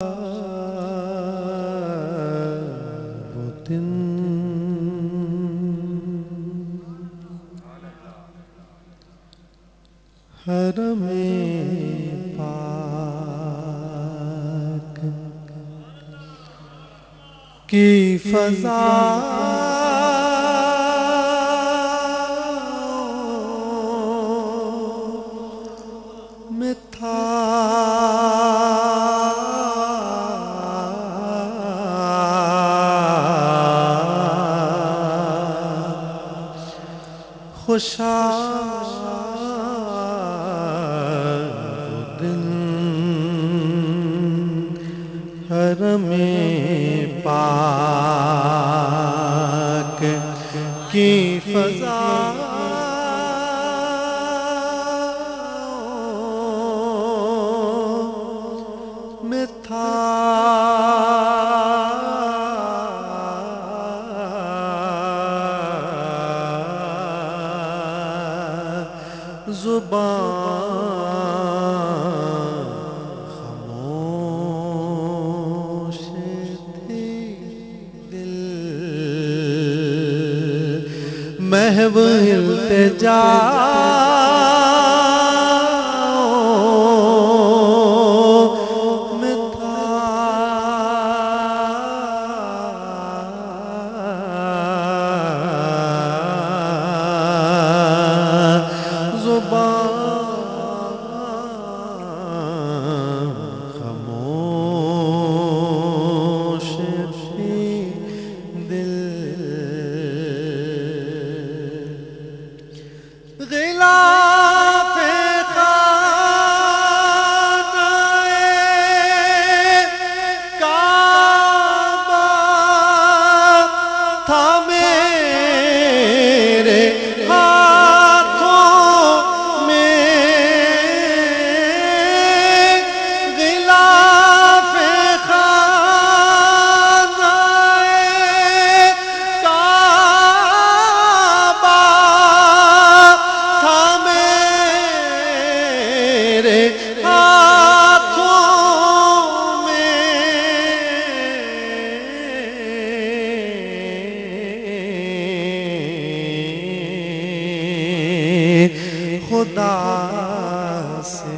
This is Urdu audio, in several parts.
وہ دن حرم پاک کی فضا میں تھا خوشا وہ دن حرم پاک کی فضا میں تھا زبان خاموش تھی دل محو التجا میں تھا خاموش تھی دل غلاف خانہ کعبہ تھا میرے خدا سے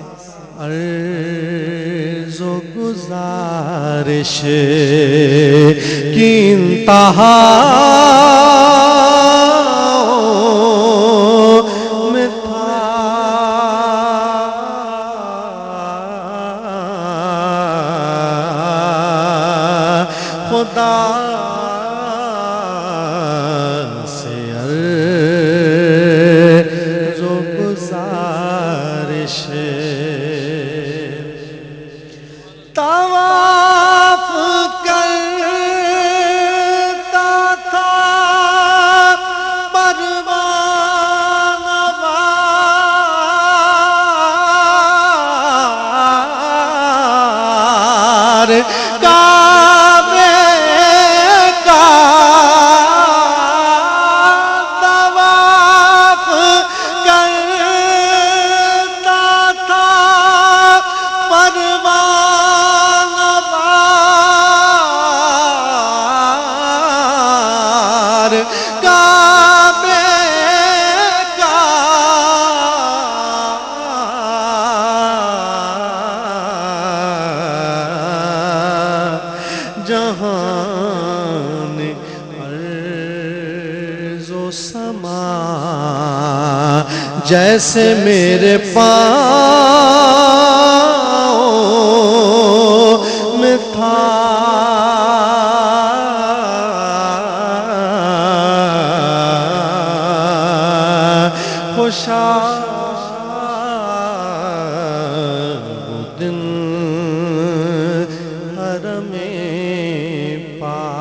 عرض و گزارش کی انتہا میں تھا خدا طواف کرتا تھا پروان وار کعبے کا طواف کرتا تھا پروان کعبے کا جہان ارض و سما جیسے میرے پاؤں میں تھا خوشا وہ دن حرم پاک۔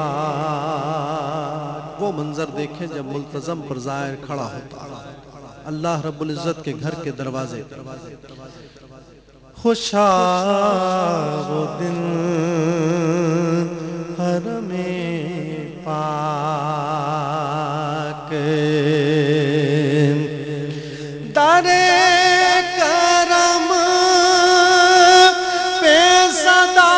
وہ منظر دیکھیں جب ملتزم پر زائر کھڑا ہوتا اللہ رب العزت کے گھر کے دروازے، خوشا وہ دن حرم پاک در کرم پہ صدا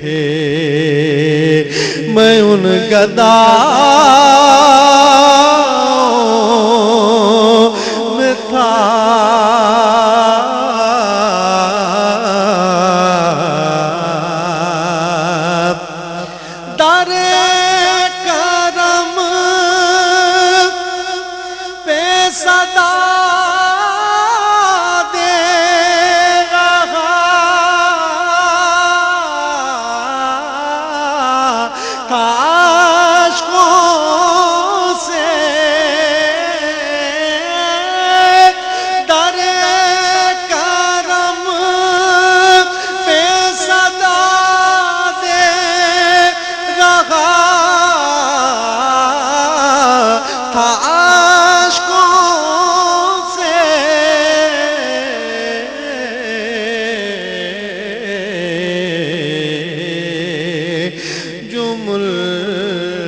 تھے میں ان گداؤں میں تھا در کرم پہ صدا دے رہا کاشکوں سے در کرم پہ صدا دے رہا تھا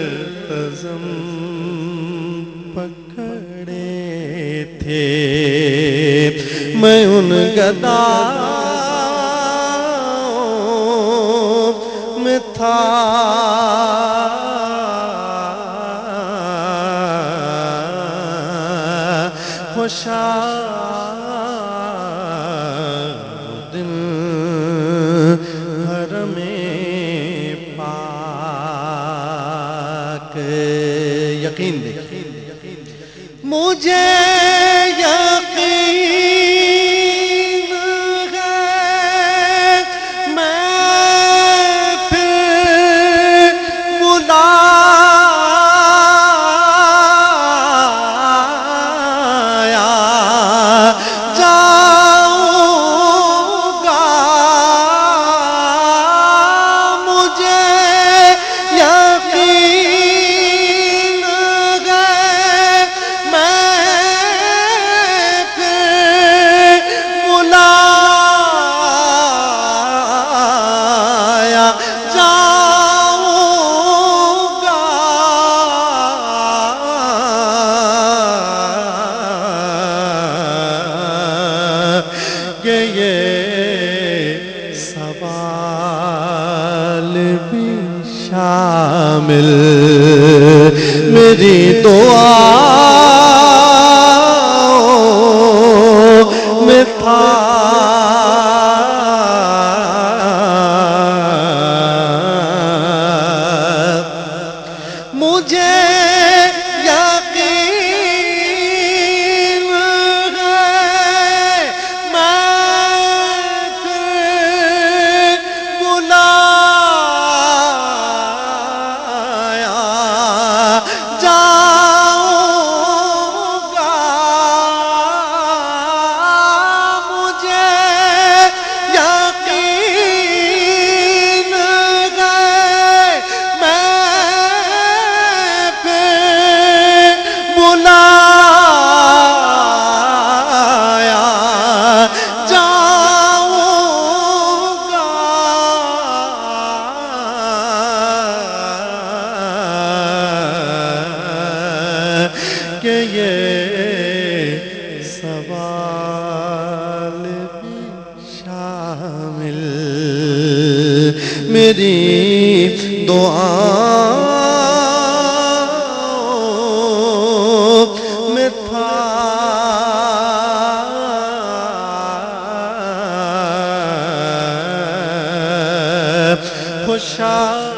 ملتزم پکڑے تھے میں ان گداؤں میں تھا خوشاد دل حرم یقین دے مجھے یقین ہے میں پھر بلایا جاؤں گا مجھے یقین کہ یہ سوال بھی شامل میری دعاؤں میں تھا مجھے کہ یہ سوال بھی شامل میری دعاؤں میں تھا خوشا